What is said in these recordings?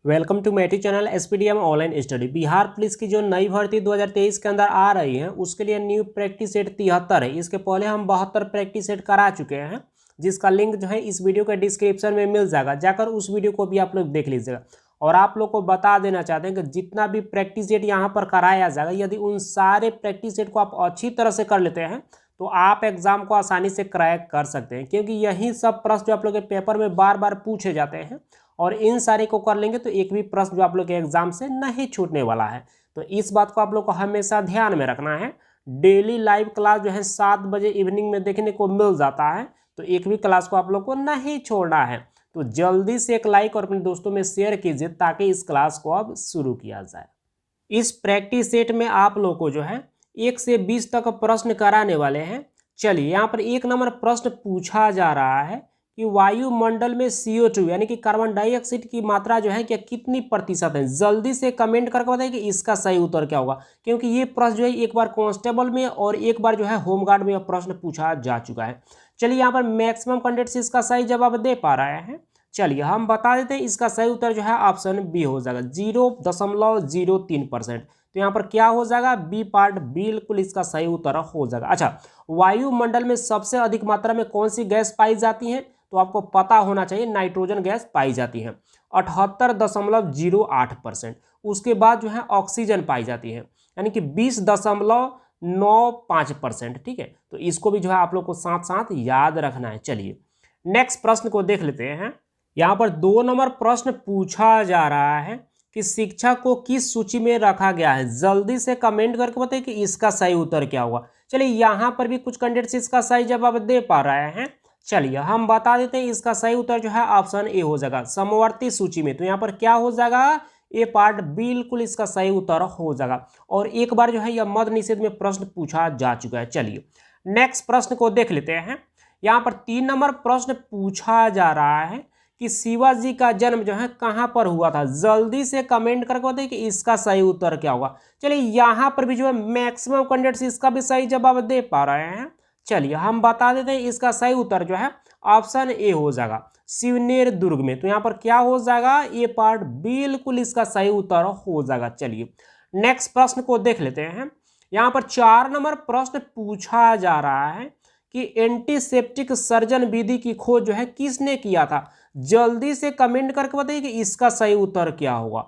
Welcome to मेटी channel SPDM online study. Bihar police की जो नई भर्ती 2023 के अंदर आ रही है उसके लिए न्यू प्रैक्टिस सेट 73 है। इसके पहले हम 72 प्रैक्टिस सेट करा चुके हैं, जिसका लिंक जो है इस वीडियो के डिस्क्रिप्शन में मिल जाएगा। जाकर उस वीडियो को भी आप लोग देख लीजिएगा। और आप लोग को बता देना चाहते हैं कि जितना भी प्रैक्टिस सेट यहाँ पर कराया जाएगा, यदि उन सारे प्रैक्टिस सेट को आप अच्छी तरह से कर लेते हैं तो आप एग्जाम को आसानी से क्रैक कर सकते हैं, क्योंकि यही सब प्रश्न जो आप लोग के पेपर में बार बार पूछे जाते हैं और इन सारे को कर लेंगे तो एक भी प्रश्न जो आप लोग के एग्जाम से नहीं छूटने वाला है। तो इस बात को आप लोग को हमेशा ध्यान में रखना है। डेली लाइव क्लास जो है 7 बजे इवनिंग में देखने को मिल जाता है, तो एक भी क्लास को आप लोग को नहीं छोड़ना है। तो जल्दी से एक लाइक और अपने दोस्तों में शेयर कीजिए ताकि इस क्लास को अब शुरू किया जाए। इस प्रैक्टिस सेट में आप लोग को जो है 1 से 20 तक प्रश्न कराने वाले हैं। चलिए, यहाँ पर 1 नंबर प्रश्न पूछा जा रहा है कि वायुमंडल में CO2 यानी कि कार्बन डाइऑक्साइड की मात्रा जो है क्या कितनी प्रतिशत है। जल्दी से कमेंट करके बताइए कि इसका सही उत्तर क्या होगा, क्योंकि ये प्रश्न जो है एक बार कांस्टेबल में और एक बार जो है होमगार्ड में प्रश्न पूछा जा चुका है। चलिए, यहाँ पर मैक्सिमम कैंडिडेट्स इसका सही जवाब दे पा रहे हैं। चलिए हम बता देते हैं, इसका सही उत्तर जो है ऑप्शन बी हो जाएगा, 0.03%। तो यहाँ पर क्या हो जाएगा, बी पार्ट बिल्कुल इसका सही उत्तर हो जाएगा। अच्छा, वायुमंडल में सबसे अधिक मात्रा में कौन सी गैस पाई जाती है, तो आपको पता होना चाहिए नाइट्रोजन गैस पाई जाती है 78.08%। उसके बाद जो है ऑक्सीजन पाई जाती है यानी कि 20.95%। ठीक है, तो इसको भी जो है आप लोग को साथ साथ याद रखना है। चलिए नेक्स्ट प्रश्न को देख लेते हैं। यहाँ पर 2 नंबर प्रश्न पूछा जा रहा है कि शिक्षा को किस सूची में रखा गया है। जल्दी से कमेंट करके बताइए कि इसका सही उत्तर क्या होगा। चलिए, यहाँ पर भी कुछ कैंडिडेट्स इसका सही जवाब दे पा रहे हैं। चलिए हम बता देते हैं, इसका सही उत्तर जो है ऑप्शन ए हो जाएगा, समवर्ती सूची में। तो यहाँ पर क्या हो जाएगा, ए पार्ट बिल्कुल इसका सही उत्तर हो जाएगा। और एक बार जो है यह मद निषेध में प्रश्न पूछा जा चुका है। चलिए नेक्स्ट प्रश्न को देख लेते हैं। यहाँ पर 3 नंबर प्रश्न पूछा जा रहा है कि शिवाजी का जन्म जो है कहाँ पर हुआ था। जल्दी से कमेंट करके बताइए कि इसका सही उत्तर क्या होगा। चलिए, यहाँ पर भी जो है मैक्सिमम कैंडिडेट्स इसका भी सही जवाब दे पा रहे हैं। चलिए हम बता देते हैं, इसका सही उत्तर जो है ऑप्शन ए हो जाएगा, शिवनेर दुर्ग में। तो यहाँ पर क्या हो जाएगा, ये पार्ट बिल्कुल इसका सही उत्तर हो जाएगा। चलिए नेक्स्ट प्रश्न को देख लेते हैं। यहाँ पर 4 नंबर प्रश्न पूछा जा रहा है कि एंटीसेप्टिक सर्जन विधि की खोज जो है किसने किया था। जल्दी से कमेंट करके बताइए कि इसका सही उत्तर क्या होगा।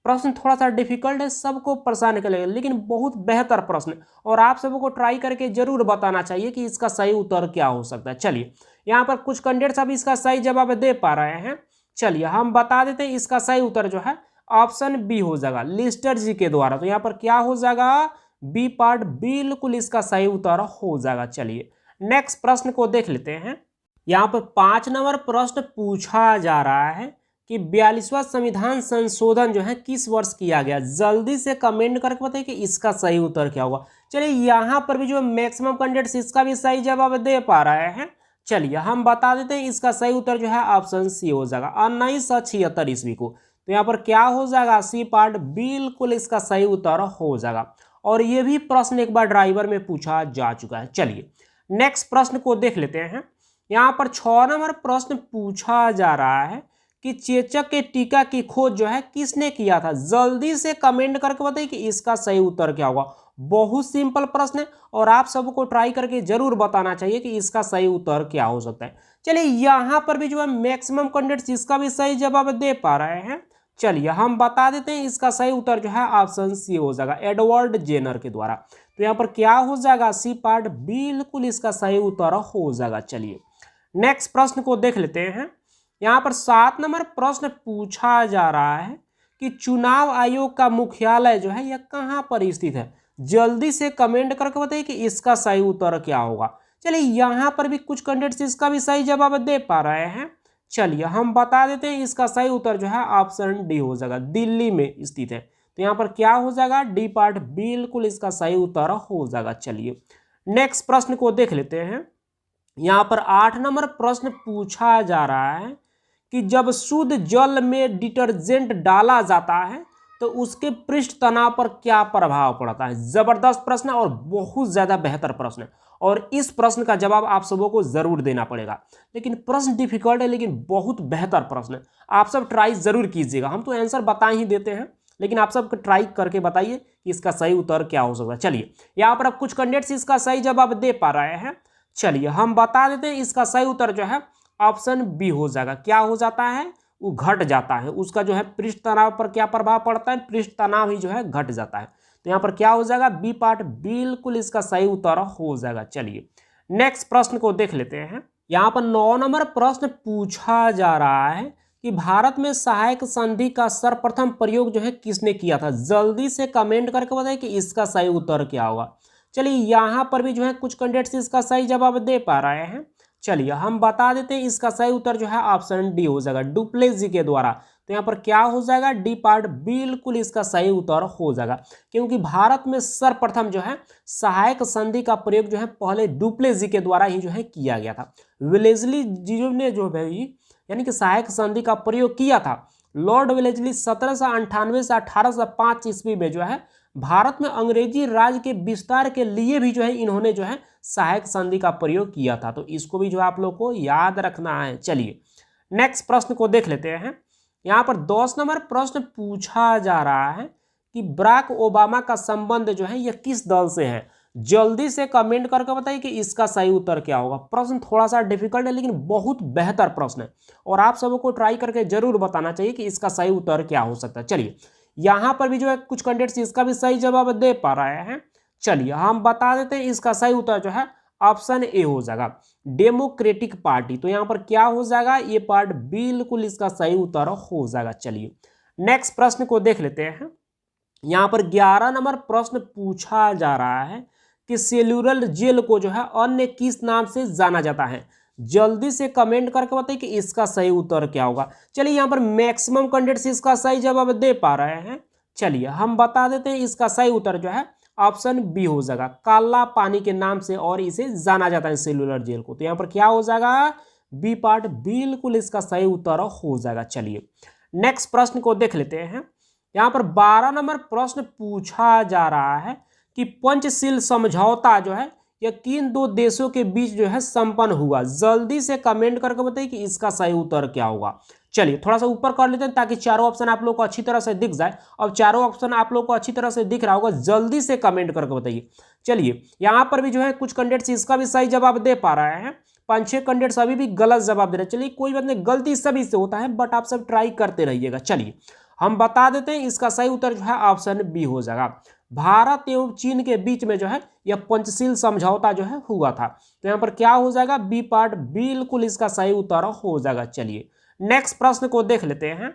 प्रश्न थोड़ा सा डिफिकल्ट है, सबको परेशान करेगा, लेकिन बहुत बेहतर प्रश्न और आप सबको ट्राई करके जरूर बताना चाहिए कि इसका सही उत्तर क्या हो सकता है। चलिए, यहाँ पर कुछ कैंडिडेट्स अभी इसका सही जवाब दे पा रहे हैं। चलिए हम बता देते हैं, इसका सही उत्तर जो है ऑप्शन बी हो जाएगा, लिस्टर जी के द्वारा। तो यहाँ पर क्या हो जाएगा, बी पार्ट बिल्कुल इसका सही उत्तर हो जाएगा। चलिए नेक्स्ट प्रश्न को देख लेते हैं। यहाँ पर 5 नंबर प्रश्न पूछा जा रहा है कि 42वां संविधान संशोधन जो है किस वर्ष किया गया। जल्दी से कमेंट करके बताइए कि इसका सही उत्तर क्या होगा। चलिए, यहाँ पर भी जो मैक्सिमम कैंडिडेट्स इसका भी सही जवाब दे पा रहे हैं। चलिए हम बता देते हैं, इसका सही उत्तर जो है ऑप्शन सी हो जाएगा, 1976 ईस्वी को। तो यहाँ पर क्या हो जाएगा, सी पार्ट बिल्कुल इसका सही उत्तर हो जाएगा। और ये भी प्रश्न एक बार ड्राइवर में पूछा जा चुका है। चलिए नेक्स्ट प्रश्न को देख लेते हैं। यहाँ पर 6 नंबर प्रश्न पूछा जा रहा है कि चेचक के टीका की खोज जो है किसने किया था। जल्दी से कमेंट करके बताइए कि इसका सही उत्तर क्या होगा। बहुत सिंपल प्रश्न है और आप सबको ट्राई करके जरूर बताना चाहिए कि इसका सही उत्तर क्या हो सकता है। चलिए, यहाँ पर भी जो है मैक्सिमम कैंडिडेट्स इसका भी सही जवाब दे पा रहे हैं। चलिए हम बता देते हैं, इसका सही उत्तर जो है ऑप्शन सी हो जाएगा, एडवर्ड जेनर के द्वारा। तो यहाँ पर क्या हो जाएगा, सी पार्ट बिल्कुल इसका सही उत्तर हो जाएगा। चलिए नेक्स्ट प्रश्न को देख लेते हैं। यहाँ पर 7 नंबर प्रश्न पूछा जा रहा है कि चुनाव आयोग का मुख्यालय जो है यह कहाँ पर स्थित है। जल्दी से कमेंट करके बताइए कि इसका सही उत्तर क्या होगा। चलिए, यहाँ पर भी कुछ कैंडिडेट्स इसका भी सही जवाब दे पा रहे हैं। चलिए हम बता देते हैं, इसका सही उत्तर जो है ऑप्शन डी हो जाएगा, दिल्ली में स्थित है। तो यहाँ पर क्या हो जाएगा, डी पार्ट बिल्कुल इसका सही उत्तर हो जाएगा। चलिए नेक्स्ट प्रश्न को देख लेते हैं। यहाँ पर 8 नंबर प्रश्न पूछा जा रहा है कि जब शुद्ध जल में डिटर्जेंट डाला जाता है तो उसके पृष्ठ तनाव पर क्या प्रभाव पड़ता है। जबरदस्त प्रश्न और बहुत ज्यादा बेहतर प्रश्न है, और इस प्रश्न का जवाब आप सबों को जरूर देना पड़ेगा। लेकिन प्रश्न डिफिकल्ट है, लेकिन बहुत बेहतर प्रश्न है। आप सब ट्राई जरूर कीजिएगा। हम तो आंसर बता ही देते हैं, लेकिन आप सब ट्राई करके बताइए कि इसका सही उत्तर क्या हो सकता है। चलिए यहाँ पर अब कुछ कैंडिडेट्स इसका सही जवाब दे पा रहे हैं। चलिए हम बता देते हैं, इसका सही उत्तर जो है ऑप्शन बी हो जाएगा। क्या हो जाता है, वो घट जाता है। उसका जो है पृष्ठ तनाव पर क्या प्रभाव पड़ता है, पृष्ठ तनाव ही जो है घट जाता है। तो यहाँ पर क्या हो जाएगा, बी पार्ट बिल्कुल इसका सही उत्तर हो जाएगा। चलिए नेक्स्ट प्रश्न को देख लेते हैं। यहाँ पर 9 नंबर प्रश्न पूछा जा रहा है कि भारत में सहायक संधि का सर्वप्रथम प्रयोग जो है किसने किया था। जल्दी से कमेंट करके बताइए कि इसका सही उत्तर क्या होगा। चलिए यहाँ पर भी जो है कुछ कैंडिडेट्स इसका सही जवाब दे पा रहे हैं। चलिए हम बता देते हैं, इसका सही उत्तर जो है ऑप्शन डी हो जाएगा, डुप्लेसी के द्वारा। तो यहाँ पर क्या हो जाएगा, डी पार्ट बिल्कुल इसका सही उत्तर हो जाएगा, क्योंकि भारत में सर्वप्रथम जो है सहायक संधि का प्रयोग जो है पहले डुप्लेसी के द्वारा ही जो है किया गया था। वेलेस्ली जी ने जो है यानी कि सहायक संधि का प्रयोग किया था। लॉर्ड वेलेस्ली 1798 से 1805 ईस्वी में जो है भारत में अंग्रेजी राज के विस्तार के लिए भी जो है इन्होंने जो है सहायक संधि का प्रयोग किया था। तो इसको भी जो है आप लोग को याद रखना है। चलिए नेक्स्ट प्रश्न को देख लेते हैं। यहाँ पर 10 नंबर प्रश्न पूछा जा रहा है कि बराक ओबामा का संबंध जो है यह किस दल से है। जल्दी से कमेंट करके बताइए कि इसका सही उत्तर क्या होगा। प्रश्न थोड़ा सा डिफिकल्ट है, लेकिन बहुत बेहतर प्रश्न है, और आप सबको ट्राई करके जरूर बताना चाहिए कि इसका सही उत्तर क्या हो सकता है। चलिए यहाँ पर भी जो है कुछ कैंडिडेट्स इसका भी सही जवाब दे पा रहे हैं। चलिए हम बता देते हैं, इसका सही उत्तर जो है ऑप्शन ए हो जाएगा, डेमोक्रेटिक पार्टी। तो यहाँ पर क्या हो जाएगा, ये पार्ट बिल्कुल इसका सही उत्तर हो जाएगा। चलिए नेक्स्ट प्रश्न को देख लेते हैं। यहाँ पर 11 नंबर प्रश्न पूछा जा रहा है कि सेल्यूलर जेल को जो है अन्य किस नाम से जाना जाता है। जल्दी से कमेंट करके बताइए कि इसका सही उत्तर क्या होगा। चलिए यहाँ पर मैक्सिमम कैंडिडेट्स इसका सही जवाब दे पा रहे हैं। चलिए हम बता देते हैं, इसका सही उत्तर जो है ऑप्शन बी हो जाएगा, काला पानी के नाम से और इसे जाना जाता है सेल्यूलर जेल को। तो यहाँ पर क्या हो जाएगा, बी पार्ट बिल्कुल इसका सही उत्तर हो जाएगा। चलिए नेक्स्ट प्रश्न को देख लेते हैं। यहाँ पर 12 नंबर प्रश्न पूछा जा रहा है कि पंचशील समझौता जो है यह किन दो देशों के बीच जो है संपन्न हुआ। जल्दी से कमेंट करके बताइए कि इसका सही उत्तर क्या होगा। चलिए थोड़ा सा ऊपर कर लेते हैं ताकि चारों ऑप्शन आप लोग को अच्छी तरह से दिख जाए। अब चारों ऑप्शन आप लोग को अच्छी तरह से दिख रहा होगा, जल्दी से कमेंट करके बताइए। चलिए यहाँ पर भी जो है कुछ कैंडिडेट्स इसका भी सही जवाब दे पा रहे हैं। 5-6 कैंडिडेट्स अभी भी गलत जवाब दे रहे हैं। चलिए कोई बात नहीं, गलती सभी से होता है, बट आप सब ट्राई करते रहिएगा। चलिए हम बता देते हैं, इसका सही उत्तर जो है ऑप्शन बी हो जाएगा, भारत एवं चीन के बीच में जो है यह पंचशील समझौता जो है हुआ था। तो यहाँ पर क्या हो जाएगा, बी पार्ट बिल्कुल इसका सही उत्तर हो जाएगा। चलिए नेक्स्ट प्रश्न को देख लेते हैं।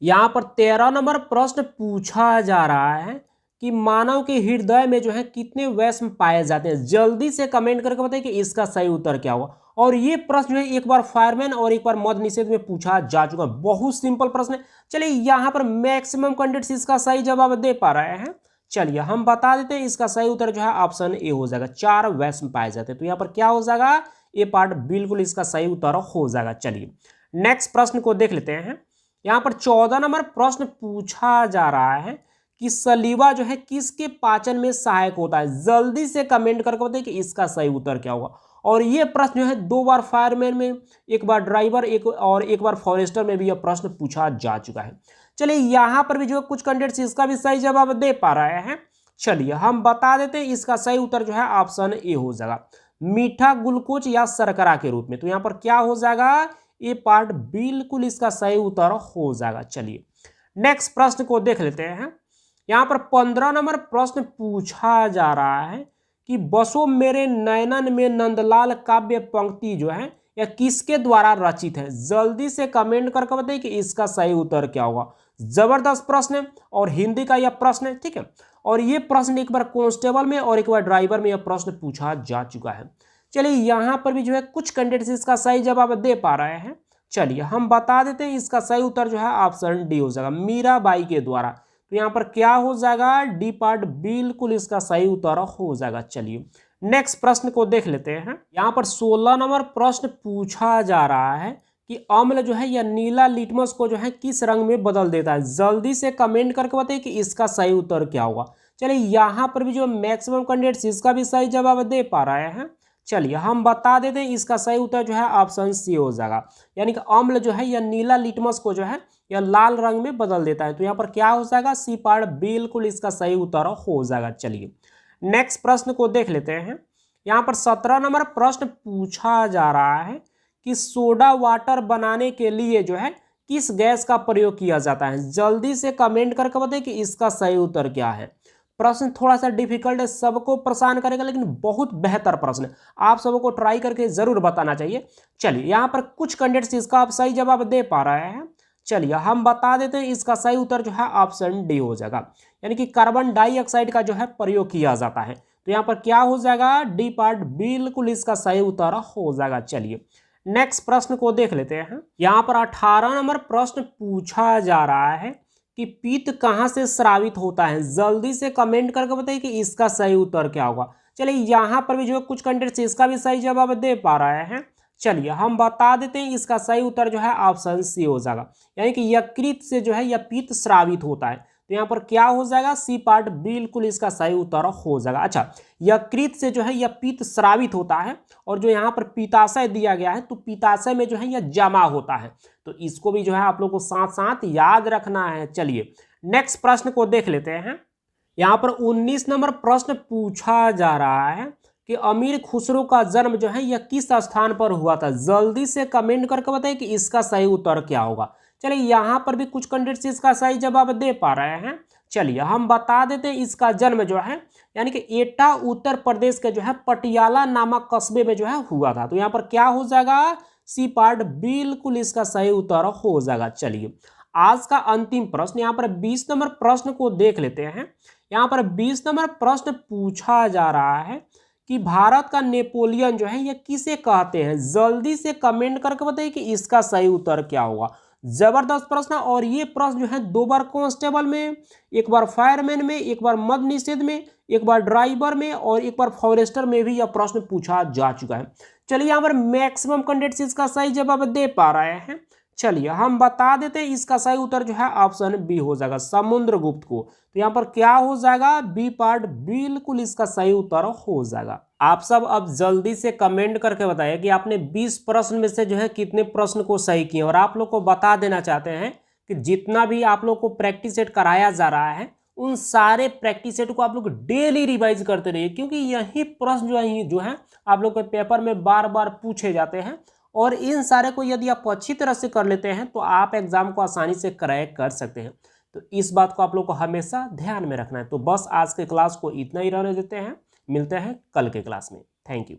यहाँ पर 13 नंबर प्रश्न पूछा जा रहा है कि मानव के हृदय में जो है कितने वैष्म पाए जाते हैं। जल्दी से कमेंट करके बताइए कि इसका सही उत्तर क्या होगा। और ये प्रश्न जो है एक बार फायरमैन और एक बार मद्य निषेध में पूछा जा चुका है। बहुत सिंपल प्रश्न है। चलिए यहाँ पर मैक्सिमम कैंडिडेट्स इसका सही जवाब दे पा रहे हैं। चलिए हम बता देते हैं, इसका सही उत्तर जो है ऑप्शन ए हो जाएगा, 4 वैष्म पाए जाते हैं। तो यहाँ पर क्या हो जाएगा, ये पार्ट बिल्कुल इसका सही उत्तर हो जाएगा। चलिए नेक्स्ट प्रश्न को देख लेते हैं। यहाँ पर 14 नंबर प्रश्न पूछा जा रहा है कि सलीवा जो है किसके पाचन में सहायक होता है। जल्दी से कमेंट करके बताइए कि इसका सही उत्तर क्या होगा। और ये प्रश्न जो है 2 बार फायरमैन में, एक बार ड्राइवर, एक बार फॉरेस्टर में भी यह प्रश्न पूछा जा चुका है। चलिए यहाँ पर भी जो कुछ कैंडिडेट्स इसका भी सही जवाब दे पा रहे हैं। चलिए हम बता देते हैं, इसका सही उत्तर जो है ऑप्शन ए हो जाएगा, मीठा ग्लूकोज या शर्करा के रूप में। तो यहाँ पर क्या हो जाएगा, ये पार्ट बिल्कुल इसका सही उत्तर हो जाएगा। चलिए नेक्स्ट प्रश्न को देख लेते हैं। यहाँ पर 15 नंबर प्रश्न पूछा जा रहा है कि बसो मेरे नयनन में नंदलाल काव्य पंक्ति जो है यह किसके द्वारा रचित है। जल्दी से कमेंट करके बताइए कि इसका सही उत्तर क्या होगा। जबरदस्त प्रश्न है और हिंदी का यह प्रश्न है, ठीक है। और ये प्रश्न एक बार कांस्टेबल में और एक बार ड्राइवर में यह प्रश्न पूछा जा चुका है। चलिए यहाँ पर भी जो है कुछ कैंडिडेट्स इसका सही जवाब दे पा रहे हैं। चलिए हम बता देते हैं, इसका सही उत्तर जो है ऑप्शन डी हो जाएगा, मीराबाई के द्वारा। तो यहाँ पर क्या हो जाएगा, डी पार्ट बिल्कुल इसका सही उत्तर हो जाएगा। चलिए नेक्स्ट प्रश्न को देख लेते हैं। यहाँ पर 16 नंबर प्रश्न पूछा जा रहा है कि अम्ल जो है या नीला लिटमस को जो है किस रंग में बदल देता है? जल्दी से कमेंट करके बताइए कि इसका सही उत्तर क्या होगा। चलिए यहाँ पर भी जो मैक्सिमम कैंडिडेट्स इसका भी सही जवाब दे पा रहे हैं। चलिए हम बता देते हैं, इसका सही उत्तर जो है ऑप्शन सी हो जाएगा, यानी कि अम्ल जो है या नीला लिटमस को जो है या लाल रंग में बदल देता है। तो यहाँ पर क्या हो जाएगा? सी पार्ट बिल्कुल इसका सही उत्तर हो जाएगा। चलिए नेक्स्ट प्रश्न को देख लेते हैं। यहाँ पर 17 नंबर प्रश्न पूछा जा रहा है कि सोडा वाटर बनाने के लिए जो है किस गैस का प्रयोग किया जाता है? जल्दी से कमेंट करके बताइए कि इसका सही उत्तर क्या है। प्रश्न थोड़ा सा डिफिकल्ट है, सबको परेशान करेगा, लेकिन बहुत बेहतर प्रश्न है, आप सबको ट्राई करके जरूर बताना चाहिए। चलिए यहाँ पर कुछ कैंडिडेट्स इसका आप सही जवाब दे पा रहे हैं। चलिए हम बता देते हैं, इसका सही उत्तर जो है ऑप्शन डी हो जाएगा, यानी कि कार्बन डाइऑक्साइड का जो है प्रयोग किया जाता है। तो यहाँ पर क्या हो जाएगा? डी पार्ट बिल्कुल इसका सही उत्तर हो जाएगा। चलिए नेक्स्ट प्रश्न को देख लेते हैं। यहाँ पर 18 नंबर प्रश्न पूछा जा रहा है कि पीत कहाँ से स्रावित होता है? जल्दी से कमेंट करके बताइए कि इसका सही उत्तर क्या होगा। चलिए यहाँ पर भी जो कुछ कैंडिडेट्स इसका भी सही जवाब दे पा रहे हैं। चलिए हम बता देते हैं, इसका सही उत्तर जो है ऑप्शन सी हो जाएगा, यानी कि यकृत से जो है यह पीत स्रावित होता है। तो यहाँ पर क्या हो जाएगा? सी पार्ट बिल्कुल इसका सही उत्तर हो जाएगा। अच्छा, यकृत से जो है यह पीत स्रावित होता है, और जो यहाँ पर पित्ताशय दिया गया है तो पित्ताशय में जो है यह जमा होता है। तो इसको भी जो है आप लोग को साथ साथ याद रखना है। चलिए नेक्स्ट प्रश्न को देख लेते हैं। यहाँ पर 19 नंबर प्रश्न पूछा जा रहा है कि अमीर खुसरो का जन्म जो है यह किस स्थान पर हुआ था? जल्दी से कमेंट करके बताइए कि इसका सही उत्तर क्या होगा। चलिए यहाँ पर भी कुछ कैंडिडेट्स इसका सही जवाब दे पा रहे हैं। चलिए हम बता देते हैं, इसका जन्म जो है यानी कि एटा उत्तर प्रदेश के जो है पटियाला नामक कस्बे में जो है हुआ था। तो यहाँ पर क्या हो जाएगा? सी पार्ट बिल्कुल इसका सही उत्तर हो जाएगा। चलिए आज का अंतिम प्रश्न, यहाँ पर 20 नंबर प्रश्न को देख लेते हैं। यहाँ पर 20 नंबर प्रश्न पूछा जा रहा है कि भारत का नेपोलियन जो है यह किसे कहते हैं? जल्दी से कमेंट करके बताइए कि इसका सही उत्तर क्या होगा। जबरदस्त प्रश्न, और ये प्रश्न जो है 2 बार कांस्टेबल में, एक बार फायरमैन में, एक बार मद्य निषेध में, एक बार ड्राइवर में, और एक बार फॉरेस्टर में भी यह प्रश्न पूछा जा चुका है। चलिए यहाँ पर मैक्सिमम कैंडिडेट्स इसका सही जवाब दे पा रहे हैं। चलिए हम बता देते हैं, इसका सही उत्तर जो है ऑप्शन बी हो जाएगा, समुद्रगुप्त को। तो यहाँ पर क्या हो जाएगा? बी पार्ट बिल्कुल इसका सही उत्तर हो जाएगा। आप सब अब जल्दी से कमेंट करके बताइए कि आपने 20 प्रश्न में से जो है कितने प्रश्न को सही किए। और आप लोग को बता देना चाहते हैं कि जितना भी आप लोग को प्रैक्टिस सेट कराया जा रहा है, उन सारे प्रैक्टिस सेट को आप लोग डेली रिवाइज करते रहिए, क्योंकि यही प्रश्न जो है आप लोग के पेपर में बार बार पूछे जाते हैं। और इन सारे को यदि आप अच्छी तरह से कर लेते हैं तो आप एग्जाम को आसानी से क्रैक कर सकते हैं। तो इस बात को आप लोग को हमेशा ध्यान में रखना है। तो बस आज के क्लास को इतना ही रहने देते हैं, मिलते हैं कल के क्लास में। Thank you.